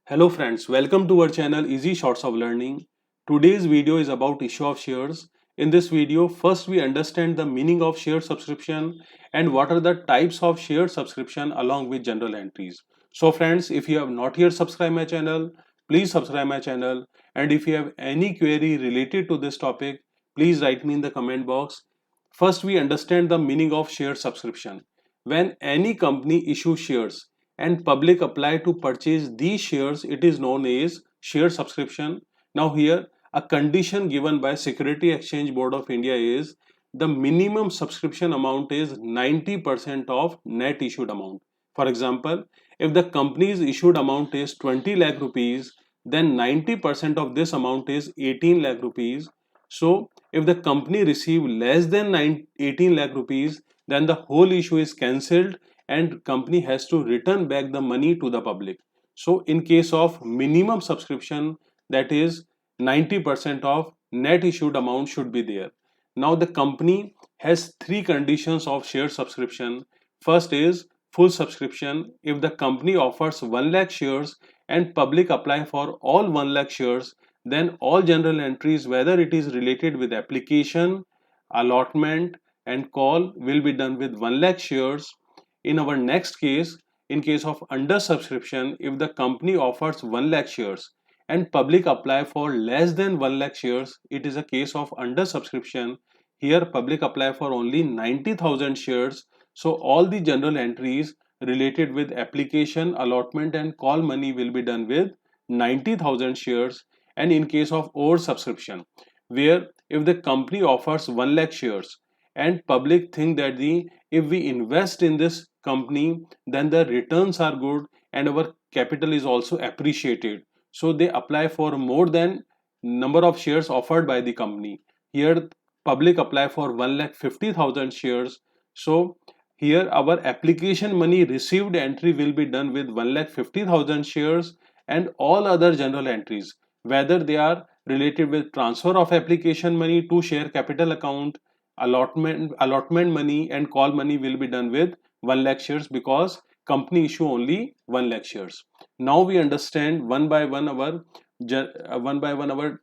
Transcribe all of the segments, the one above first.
Hello friends, welcome to our channel Easyshots of Learning. Today's video is about issue of shares. In this video, first we understand the meaning of share subscription and what are the types of share subscription along with general entries. So friends, if you have not yet subscribed my channel, please subscribe my channel, and if you have any query related to this topic, please write me in the comment box. First we understand the meaning of share subscription. When any company issues shares and public apply to purchase these shares, it is known as share subscription. Now here a condition given by Security Exchange Board of India is the minimum subscription amount is 90% of net issued amount. For example, if the company's issued amount is 20 lakh rupees, then 90% of this amount is 18 lakh rupees. So if the company receive less than 18 lakh rupees, then the whole issue is cancelled and company has to return back the money to the public. So in case of minimum subscription, that is 90% of net issued amount should be there. Now the company has three conditions of share subscription. First is full subscription. If the company offers 1 lakh shares and public apply for all 1 lakh shares, then all general entries, whether it is related with application, allotment and call, will be done with 1 lakh shares. In our next case, in case of under subscription, if the company offers 1 lakh shares and public apply for less than 1 lakh shares, it is a case of under subscription. Here public apply for only 90,000 shares. So all the general entries related with application, allotment and call money will be done with 90,000 shares. And in case of over subscription, where if the company offers 1 lakh shares and public think that the if we invest in this company, then the returns are good and our capital is also appreciated, so they apply for more than number of shares offered by the company. Here public apply for 1,50,000 shares. So here our application money received entry will be done with 1,50,000 shares, and all other general entries, whether they are related with transfer of application money to share capital account, allotment money and call money, will be done with 1 lakh shares because company issue only 1 lakh shares. Now we understand one by one our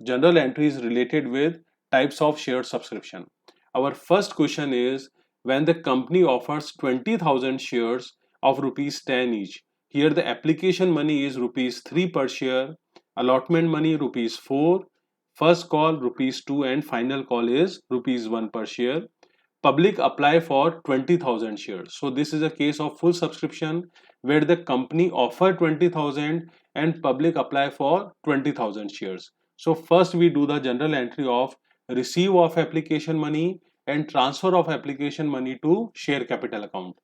general entries related with types of share subscription. Our first question is when the company offers 20,000 shares of rupees 10 each. Here the application money is rupees 3 per share, allotment money rupees 4, first call rupees 2 and final call is rupees 1 per share. Public apply for 20,000 shares. So this is a case of full subscription where the company offer 20,000 and public apply for 20,000 shares. So first we do the general entry of receive of application money and transfer of application money to share capital account.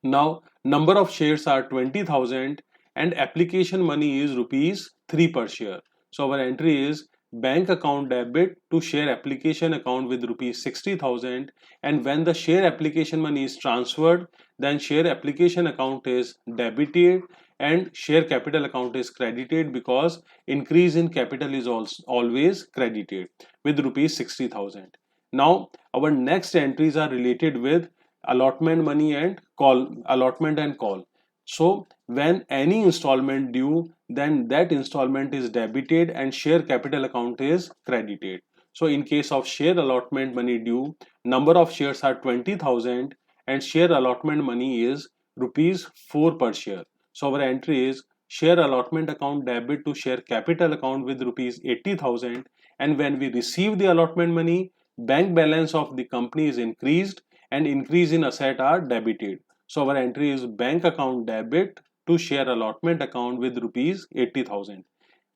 Now number of shares are 20,000 and application money is rupees 3 per share. So our entry is bank account debit to share application account with rupees 60,000, and when the share application money is transferred, then share application account is debited and share capital account is credited because increase in capital is also always credited with rupees 60,000. Now our next entries are related with allotment and call. So when any installment due, then that installment is debited and share capital account is credited. So in case of share allotment money due, number of shares are 20,000 and share allotment money is rupees 4 per share. So our entry is share allotment account debit to share capital account with rupees 80,000, and when we receive the allotment money, bank balance of the company is increased and increase in asset are debited. So our entry is bank account debit to share allotment account with rupees 80,000.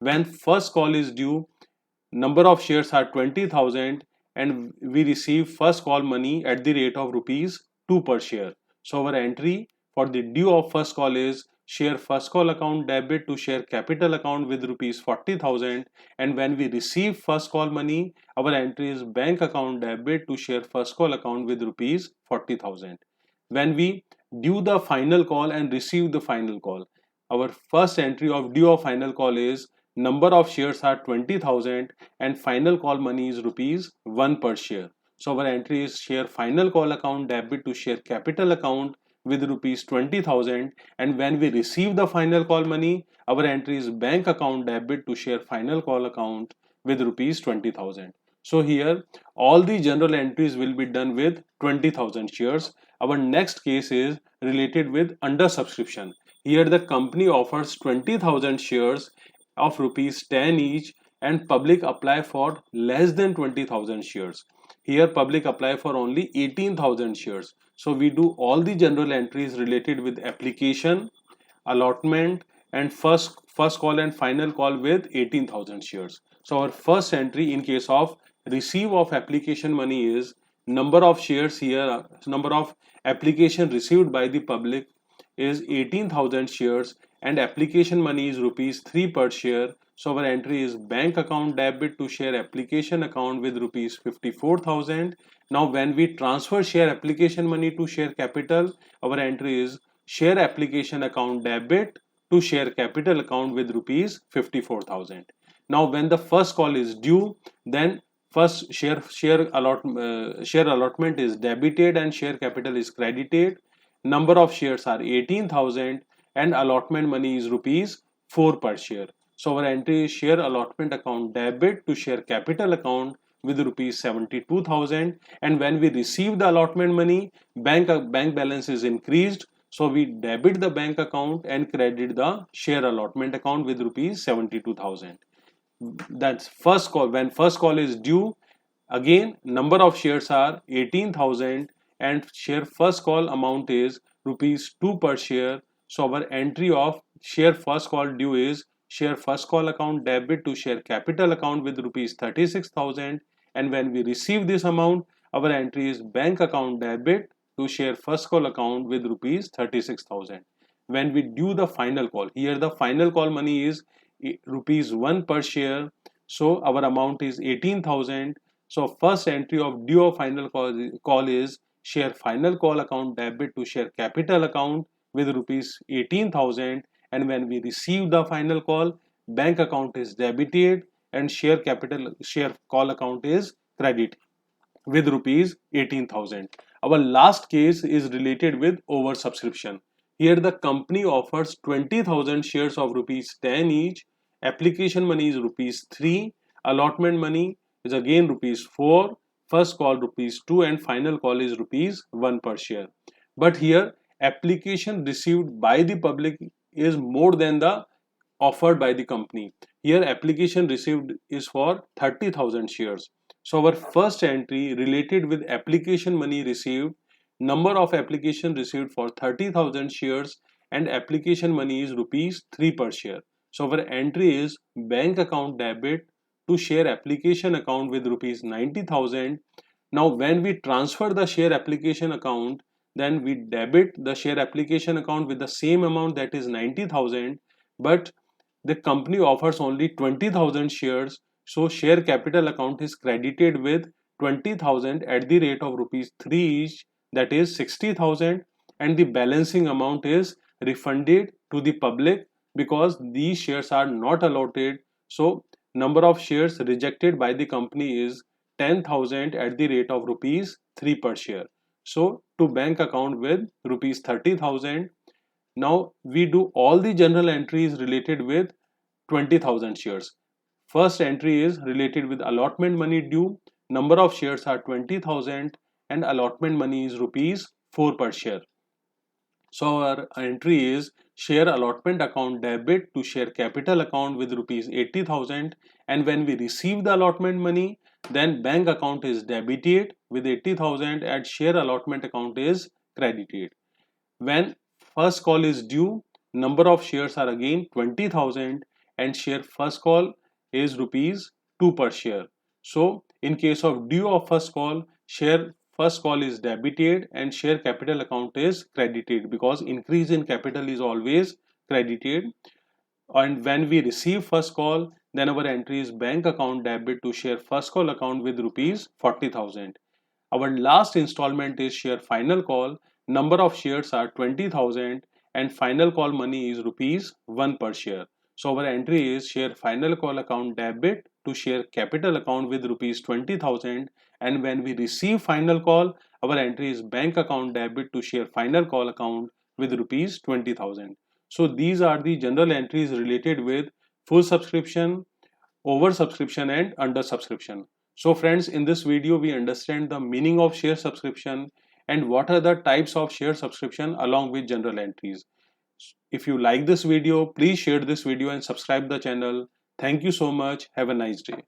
When first call is due, number of shares are 20,000 and we receive first call money at the rate of rupees 2 per share. So our entry for the due of first call is share first call account debit to share capital account with rupees 40,000, and when we receive first call money, our entry is bank account debit to share first call account with rupees 40,000. When we due the final call and receive the final call, our first entry of due of final call is number of shares are 20,000 and final call money is rupees 1 per share. So our entry is share final call account debit to share capital account with rupees 20,000, and when we receive the final call money, our entry is bank account debit to share final call account with rupees 20,000. So here all the general entries will be done with 20,000 shares. Our next case is related with under subscription. Here the company offers 20,000 shares of rupees 10 each, and public apply for less than 20,000 shares. Here public apply for only 18,000 shares. So we do all the general entries related with application, allotment, and first call and final call with 18,000 shares. So our first entry in case of receive of application money is number of shares. Here number of application received by the public is 18,000 shares, and application money is rupees 3 per share. So our entry is bank account debit to share application account with rupees 54,000. Now when we transfer share application money to share capital, our entry is share application account debit to share capital account with rupees 54,000. Now when the first call is due, then first share allotment is debited and share capital is credited. Number of shares are 18,000, and allotment money is rupees 4 per share. So our entry is share allotment account debit to share capital account with rupees 72,000, and when we receive the allotment money, bank balance is increased, so we debit the bank account and credit the share allotment account with rupees 72,000. That's first call. When first call is due, again number of shares are 18,000, and share first call amount is rupees 2 per share. So our entry of share first call due is share first call account debit to share capital account with rupees 36,000, and when we receive this amount, our entry is bank account debit to share first call account with rupees 36,000. When we do the final call, here the final call money is rupees 1 per share, so our amount is 18,000. So first entry of due of final call is share final call account debit to share capital account with rupees 18,000, and when we receive the final call, bank account is debited and share call account is credited with rupees 18,000. Our last case is related with oversubscription. Here the company offers 20,000 shares of rupees 10 each. Application money is rupees 3. Allotment money is again rupees 4. First call rupees 2, and final call is rupees 1 per share. But here application received by the public is more than the offered by the company. Here application received is for 30,000 shares. So our first entry related with application money received, number of application received for 30,000 shares, and application money is rupees 3 per share. So our entry is bank account debit to share application account with rupees 90,000. Now when we transfer the share application account, then we debit the share application account with the same amount, that is 90,000, but the company offers only 20,000 shares, so share capital account is credited with 20,000 at the rate of rupees 3 each, that is 60,000, and the balancing amount is refunded to the public because these shares are not allotted. So number of shares rejected by the company is 10,000 at the rate of rupees 3 per share. So to bank account with rupees 30,000. Now we do all the general entries related with 20,000 shares. First entry is related with allotment money due. Number of shares are 20,000, and allotment money is rupees 4 per share. So our entry is share allotment account debit to share capital account with rupees 80,000, and when we receive the allotment money, then bank account is debited with 80,000 and share allotment account is credited. When first call is due, number of shares are again 20,000, and share first call is rupees 2 per share. So in case of due of first call, share first call is debited and share capital account is credited because increase in capital is always credited. And when we receive first call, then our entry is bank account debit to share first call account with rupees 40,000. Our last installment is share final call. Number of shares are 20,000, and final call money is rupees 1 per share. So our entry is share final call account debit to share capital account with rupees 20,000, and when we receive final call, our entry is bank account debit to share final call account with rupees 20,000. So these are the general entries related with full subscription, over subscription and under subscription. So friends, in this video we understand the meaning of share subscription and what are the types of share subscription along with general entries. If you like this video, please share this video and subscribe the channel. Thank you so much. Have a nice day.